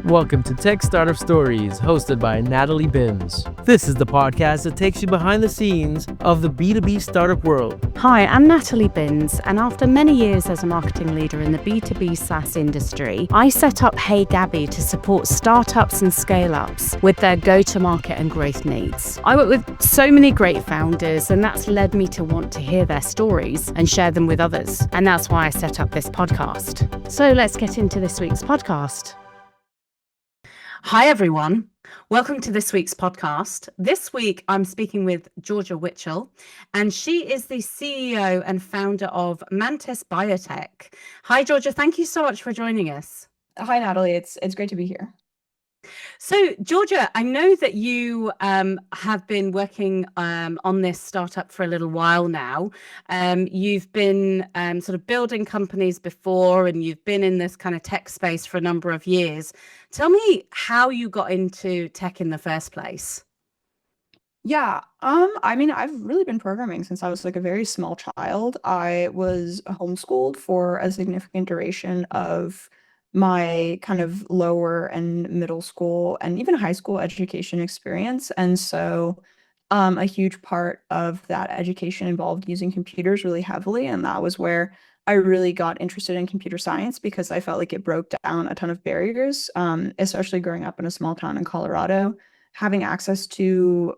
Welcome to Tech Startup Stories, hosted by Natalie Binns. This is the podcast that takes you behind the scenes of the B2B startup world. Hi, I'm Natalie Binns, and after many years as a marketing leader in the B2B SaaS industry, I set up Hey Gabby to support startups and scale-ups with their go-to-market and growth needs. I work with so many great founders, and that's led me to want to hear their stories and share them with others. And that's why I set up this podcast. So let's get into this week's podcast. Hi, everyone. Welcome to this week's podcast. This week, I'm speaking with Georgia Witchel, and she is the CEO and founder of Mantis Biotech. Hi, Georgia. Thank you so much for joining us. Hi, Natalie. It's great to be here. So, Georgia, I know that you have been working on this startup for a little while now. You've been sort of building companies before, and you've been in this kind of tech space for a number of years. Tell me how you got into tech in the first place. Yeah, I've really been programming since I was like a very small child. I was homeschooled for a significant duration of my kind of lower and middle school and even high school education experience. And so a huge part of that education involved using computers really heavily. And that was where I really got interested in computer science because I felt like it broke down a ton of barriers, especially growing up in a small town in Colorado. Having access to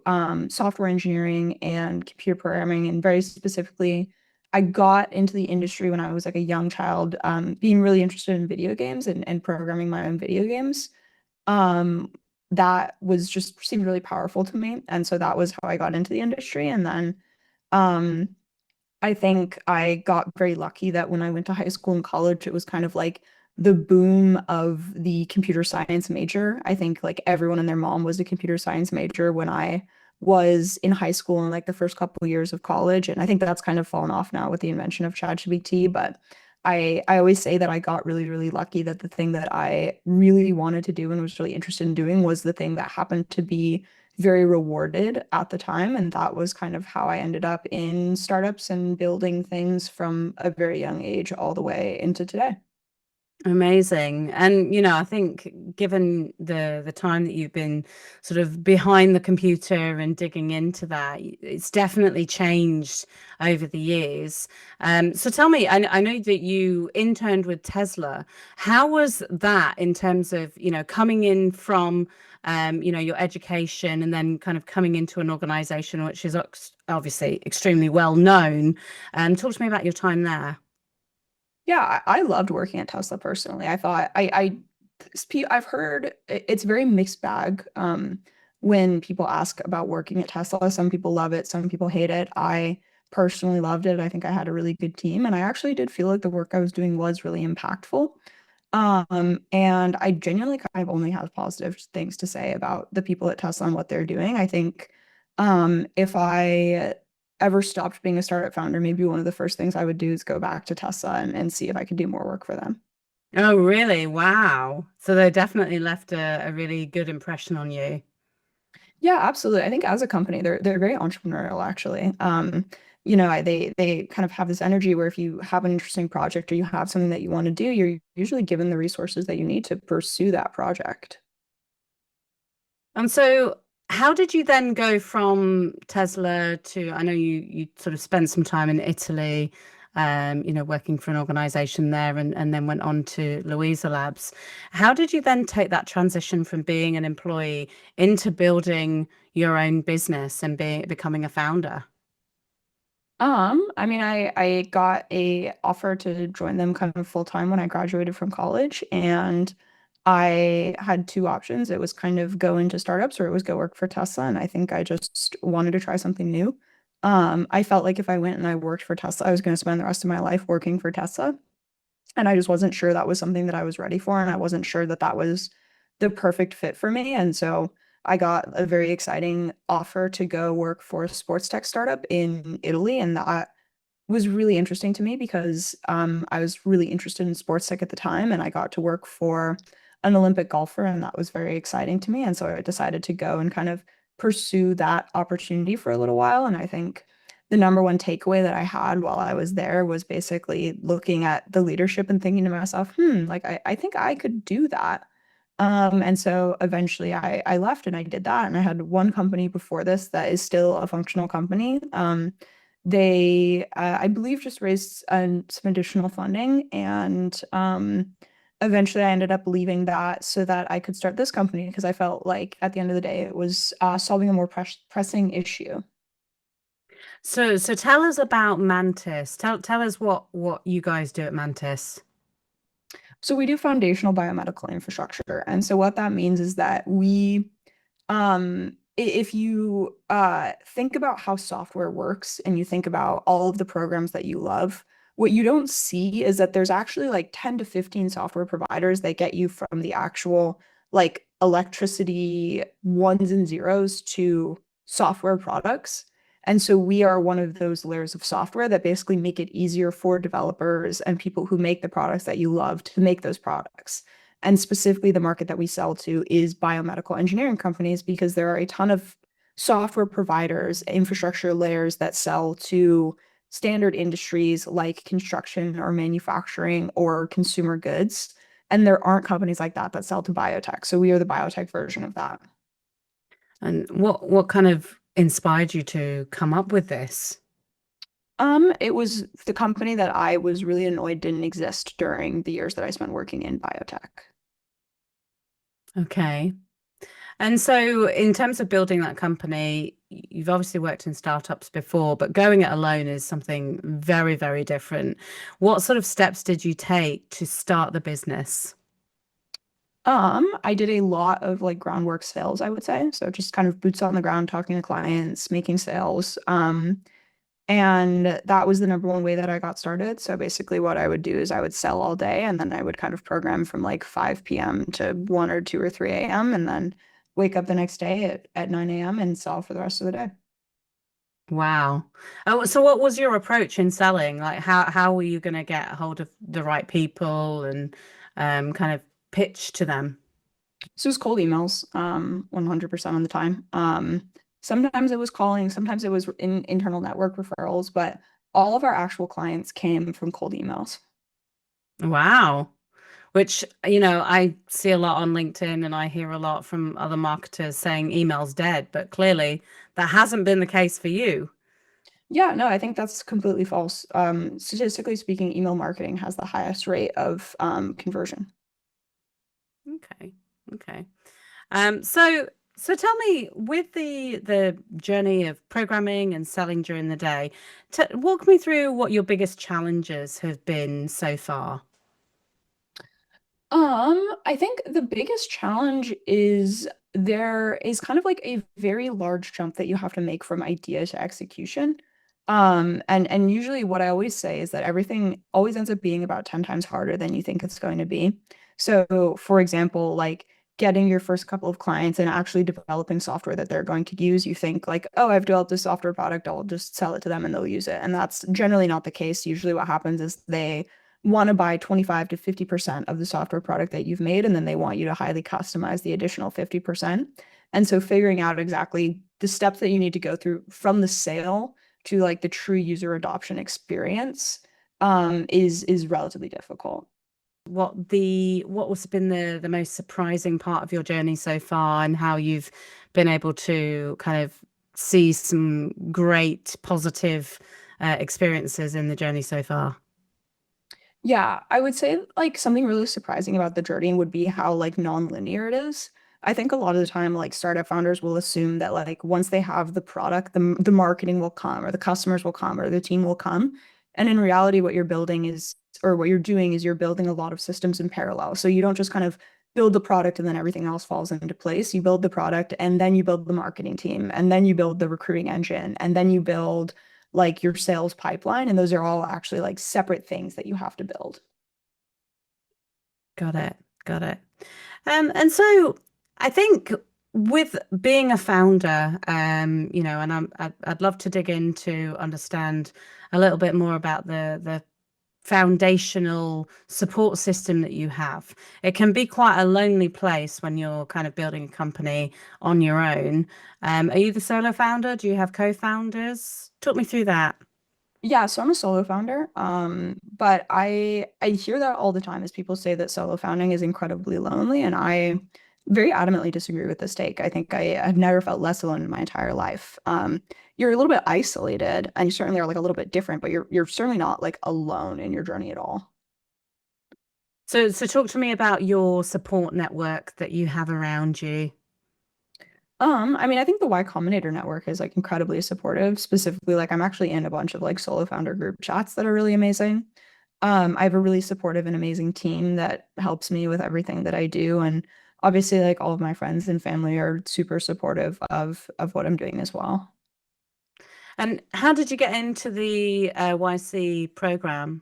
software engineering and computer programming, and very specifically, I got into the industry when I was like a young child, being really interested in video games and programming my own video games. That was just seemed really powerful to me. And so that was how I got into the industry. And then um, I think I got very lucky that when I went to high school and college, it was kind of like the boom of the computer science major. I think like everyone and their mom was a computer science major when I was in high school and like the first couple of years of college. And I think that's kind of fallen off now with the invention of ChatGPT. But I always say that I got really, really lucky that the thing that I really wanted to do and was really interested in doing was the thing that happened to be very rewarded at the time. And that was kind of how I ended up in startups and building things from a very young age all the way into today. Amazing. And, I think given the time that you've been sort of behind the computer and digging into that, it's definitely changed over the years. So tell me, I know that you interned with Tesla. How was that in terms of, coming in from, your education and then kind of coming into an organization which is obviously extremely well known? Talk to me about your time there. Yeah, I loved working at Tesla personally. I thought I've heard it's very mixed bag when people ask about working at Tesla. Some people love it, some people hate it. I personally loved it. I think I had a really good team, and I actually did feel like the work I was doing was really impactful. And I genuinely kind of only have positive things to say about the people at Tesla and what they're doing. I think if I ever stopped being a startup founder, maybe one of the first things I would do is go back to Tesla and see if I could do more work for them. Oh, really? Wow. So they definitely left a really good impression on you. Yeah, absolutely. I think as a company, they're very entrepreneurial, actually. They kind of have this energy where if you have an interesting project or you have something that you want to do, you're usually given the resources that you need to pursue that project. And so how did you then go from Tesla to, I know you sort of spent some time in Italy, working for an organization there and then went on to Louisa Labs. How did you then take that transition from being an employee into building your own business and becoming a founder? I got a offer to join them kind of full time when I graduated from college, and I had two options. It was kind of go into startups or it was go work for Tesla, and I think I just wanted to try something new. I felt like if I went and I worked for Tesla, I was going to spend the rest of my life working for Tesla, and I just wasn't sure that was something that I was ready for, and I wasn't sure that that was the perfect fit for me. And so I got a very exciting offer to go work for a sports tech startup in Italy, and that was really interesting to me because I was really interested in sports tech at the time, and I got to work for an Olympic golfer, and that was very exciting to me. And so I decided to go and kind of pursue that opportunity for a little while. And I think the number one takeaway that I had while I was there was basically looking at the leadership and thinking to myself, like I think I could do that. And so eventually I left and I did that. And I had one company before this that is still a functional company. I believe, just raised some additional funding. And eventually I ended up leaving that so that I could start this company because I felt like at the end of the day, it was solving a more pressing issue. So tell us about Mantis. Tell us what you guys do at Mantis. So we do foundational biomedical infrastructure. And so what that means is that if you think about how software works and you think about all of the programs that you love, what you don't see is that there's actually like 10 to 15 software providers that get you from the actual like electricity ones and zeros to software products. And so we are one of those layers of software that basically make it easier for developers and people who make the products that you love to make those products. And specifically, the market that we sell to is biomedical engineering companies because there are a ton of software providers, infrastructure layers that sell to standard industries like construction or manufacturing or consumer goods. And there aren't companies like that that sell to biotech. So we are the biotech version of that. And what kind of inspired you to come up with this? It was the company that I was really annoyed didn't exist during the years that I spent working in biotech. Okay. And so in terms of building that company, you've obviously worked in startups before, but going it alone is something very, very different. What sort of steps did you take to start the business? I did a lot of like groundwork sales, I would say. So just kind of boots on the ground, talking to clients, making sales. And that was the number one way that I got started. So basically what I would do is I would sell all day and then I would kind of program from like 5 p.m. to 1 or 2 or 3 a.m. and then wake up the next day at 9 a.m. and sell for the rest of the day. Wow. Oh, so what was your approach in selling? Like how were you going to get a hold of the right people and kind of pitch to them? So it was cold emails, 100% of the time. Sometimes it was calling, sometimes it was in internal network referrals, but all of our actual clients came from cold emails. Wow. Which, I see a lot on LinkedIn and I hear a lot from other marketers saying email's dead, but clearly that hasn't been the case for you. Yeah, no, I think that's completely false. Statistically speaking, email marketing has the highest rate of conversion. Okay. Okay. So tell me, with the journey of programming and selling during the day, t walk me through what your biggest challenges have been so far. I think the biggest challenge is there is kind of like a very large jump that you have to make from idea to execution. And usually what I always say is that everything always ends up being about 10 times harder than you think it's going to be. So, for example, like getting your first couple of clients and actually developing software that they're going to use, you think like, oh, I've developed a software product, I'll just sell it to them and they'll use it. And that's generally not the case. Usually what happens is they want to buy 25 to 50% of the software product that you've made, and then they want you to highly customize the additional 50%. And so figuring out exactly the steps that you need to go through from the sale to like the true user adoption experience is relatively difficult. What was been the most surprising part of your journey so far, and how you've been able to kind of see some great positive experiences in the journey so far? Yeah, I would say like something really surprising about the journey would be how like non-linear it is. I think a lot of the time like startup founders will assume that like once they have the product, the marketing will come or the customers will come or the team will come. And in reality, what you're building is or what you're doing is you're building a lot of systems in parallel. So you don't just kind of build the product and then everything else falls into place. You build the product and then you build the marketing team and then you build the recruiting engine and then you build like your sales pipeline. And those are all actually like separate things that you have to build. Got it. Got it. And so I think with being a founder, and I'd love to dig in to understand a little bit more about the foundational support system that you have. It can be quite a lonely place when you're kind of building a company on your own. Are you the solo founder? Do you have co-founders? Talk me through that. Yeah, so I'm a solo founder. But I hear that all the time as people say that solo founding is incredibly lonely, and I very adamantly disagree with this take. I think I've never felt less alone in my entire life. You're a little bit isolated, and you certainly are like a little bit different, but you're certainly not like alone in your journey at all. So talk to me about your support network that you have around you. I mean, I think the Y Combinator network is like incredibly supportive. Specifically, like I'm actually in a bunch of like solo founder group chats that are really amazing. I have a really supportive and amazing team that helps me with everything that I do, and obviously, like all of my friends and family are super supportive of what I'm doing as well. And how did you get into the YC program?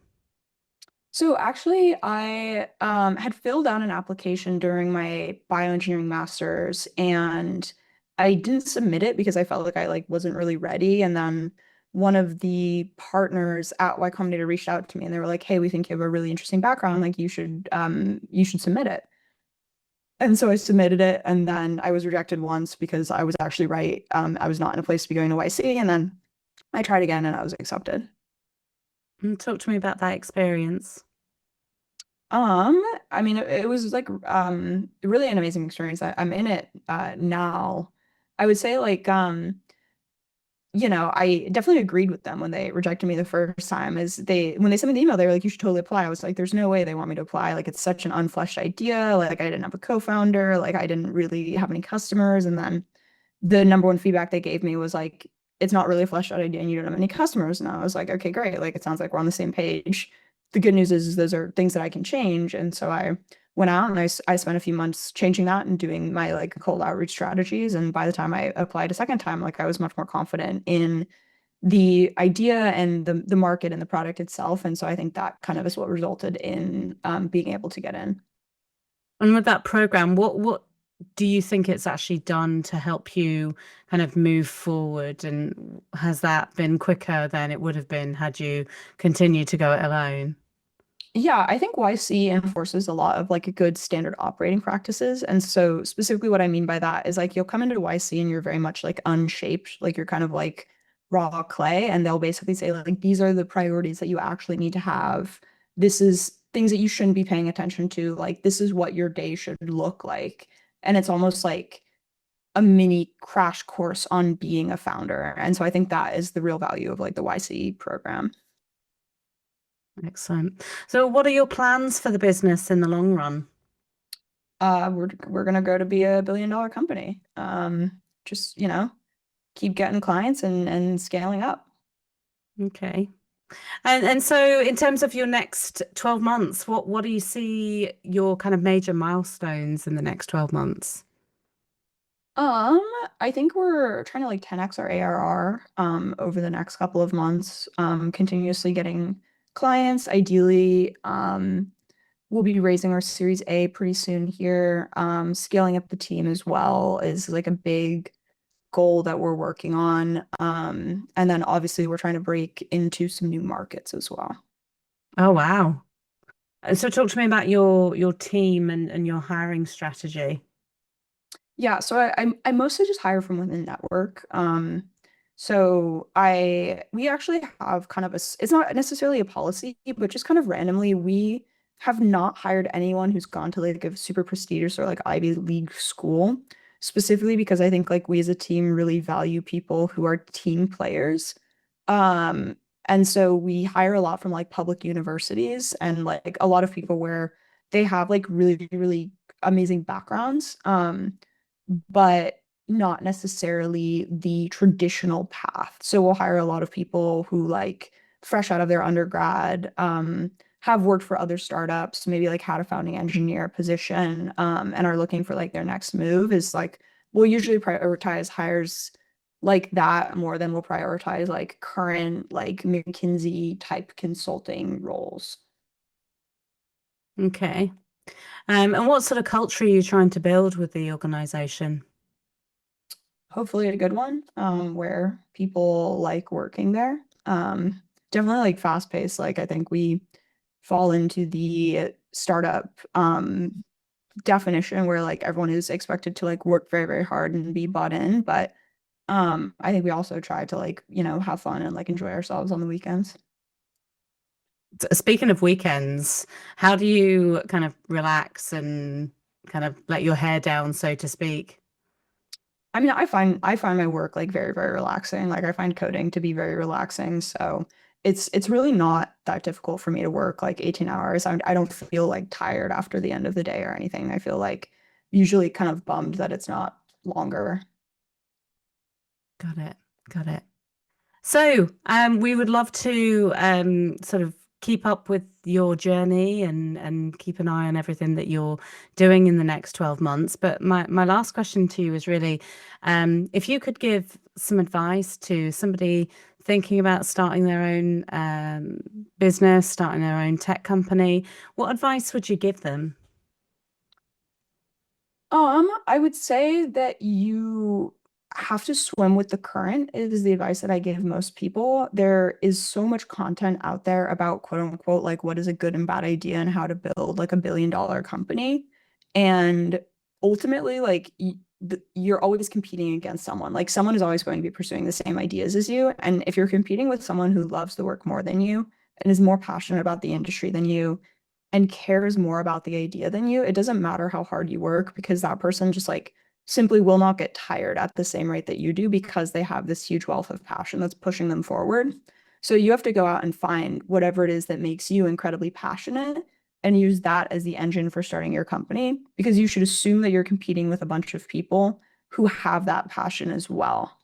So actually, I had filled out an application during my bioengineering master's, and I didn't submit it because I felt like I like wasn't really ready. And then one of the partners at Y Combinator reached out to me, and they were like, "Hey, we think you have a really interesting background. Like you should submit it." And so I submitted it, and then I was rejected once because I was actually right. I was not in a place to be going to YC, and then I tried again, and I was accepted. Talk to me about that experience. Um, I mean, it was like really an amazing experience. I'm in it now. I would say like I definitely agreed with them when they rejected me the first time. Is they when they sent me the email, they were like, "You should totally apply." I was like, "There's no way they want me to apply. Like, it's such an unfleshed idea. Like, I didn't have a co-founder. Like, I didn't really have any customers." And then the number one feedback they gave me was like, it's not really a fleshed out idea and you don't have any customers. And I was like, okay, great. Like, it sounds like we're on the same page. The good news is those are things that I can change. And so I went out and I spent a few months changing that and doing my like cold outreach strategies. And by the time I applied a second time, like I was much more confident in the idea and the market and the product itself. And so I think that kind of is what resulted in being able to get in. And with that program, what do you think it's actually done to help you kind of move forward? And has that been quicker than it would have been had you continued to go it alone? Yeah, I think YC enforces a lot of like good standard operating practices. And so specifically what I mean by that is like you'll come into YC and you're very much like unshaped, like you're kind of like raw clay, and they'll basically say like these are the priorities that you actually need to have. This is things that you shouldn't be paying attention to. Like this is what your day should look like. And it's almost like a mini crash course on being a founder. And so I think that is the real value of like the YC program. Excellent. So what are your plans for the business in the long run? We're gonna go to be a billion-dollar company. Just, keep getting clients and scaling up. Okay. And so in terms of your next 12 months, what do you see your kind of major milestones in the next 12 months? Um, I think we're trying to like 10x our ARR over the next couple of months, continuously getting clients. Ideally, we'll be raising our Series A pretty soon here. Scaling up the team as well is like a big goal that we're working on. And then obviously we're trying to break into some new markets as well. Oh, wow. So talk to me about your team and your hiring strategy. Yeah, so I mostly just hire from within the network. So I we actually have kind of it's not necessarily a policy, but just kind of randomly we have not hired anyone who's gone to like a super prestigious or like Ivy League school, specifically because I think like we as a team really value people who are team players. And so we hire a lot from like public universities and like a lot of people where they have like really, really amazing backgrounds. But not necessarily the traditional path. So we'll hire a lot of people who like fresh out of their undergrad, have worked for other startups, maybe like had a founding engineer position, and are looking for like their next move is like we'll usually prioritize hires like that more than we'll prioritize like current like McKinsey type consulting roles. Okay. And what sort of culture are you trying to build with the organization? Hopefully a good one, where people like working there. Definitely like fast paced. Like I think we fall into the startup definition where like everyone is expected to like work very, very hard and be bought in. But I think we also try to like, have fun and like enjoy ourselves on the weekends. Speaking of weekends, how do you kind of relax and kind of let your hair down, so to speak? I mean, I find my work like very, very relaxing. Like I find coding to be very relaxing. So it's really not that difficult for me to work like 18 hours. I don't feel like tired after the end of the day or anything. I feel like usually kind of bummed that it's not longer. Got it. Got it. So, we would love to sort of keep up with your journey and keep an eye on everything that you're doing in the next 12 months. But my last question to you is really, if you could give some advice to somebody thinking about starting their own business, starting their own tech company, what advice would you give them? I would say that you have to swim with the current. It is the advice that I give most people. There is so much content out there about quote unquote, like what is a good and bad idea and how to build like $1 billion company. And ultimately, like you're always competing against someone. Like someone is always going to be pursuing the same ideas as you. And if you're competing with someone who loves the work more than you and is more passionate about the industry than you, and cares more about the idea than you, it doesn't matter how hard you work because that person just like simply will not get tired at the same rate that you do because they have this huge wealth of passion that's pushing them forward. So you have to go out and find whatever it is that makes you incredibly passionate and use that as the engine for starting your company because you should assume that you're competing with a bunch of people who have that passion as well.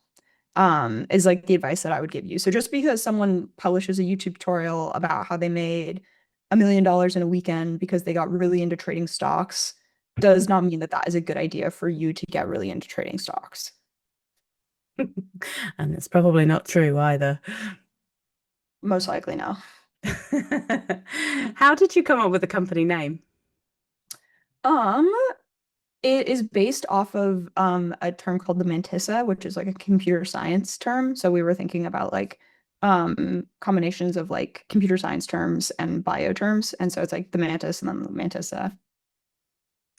Is like the advice that I would give you. So just because someone publishes a YouTube tutorial about how they made $1 million in a weekend because they got really into trading stocks does not mean that that is a good idea for you to get really into trading stocks. And it's probably not true either. Most likely no. How did you come up with the company name? Um, it is based off of a term called the mantissa, which is like a computer science term. So we were thinking about like combinations of like computer science terms and bio terms. And so it's like the mantis and then the mantissa.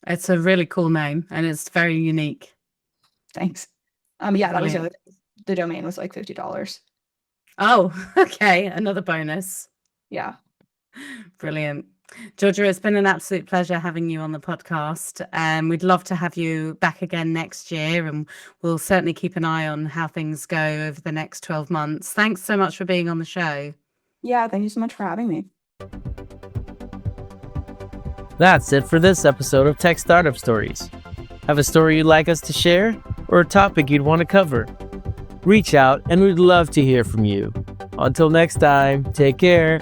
It's a really cool name and it's very unique. Thanks. Yeah, that was Brilliant. the domain was like $50. Oh, okay. Another bonus. Yeah. Brilliant. Georgia, it's been an absolute pleasure having you on the podcast. We'd love to have you back again next year, and we'll certainly keep an eye on how things go over the next 12 months. Thanks so much for being on the show. Yeah, thank you so much for having me. That's it for this episode of Tech Startup Stories. Have a story you'd like us to share or a topic you'd want to cover? Reach out and we'd love to hear from you. Until next time, take care.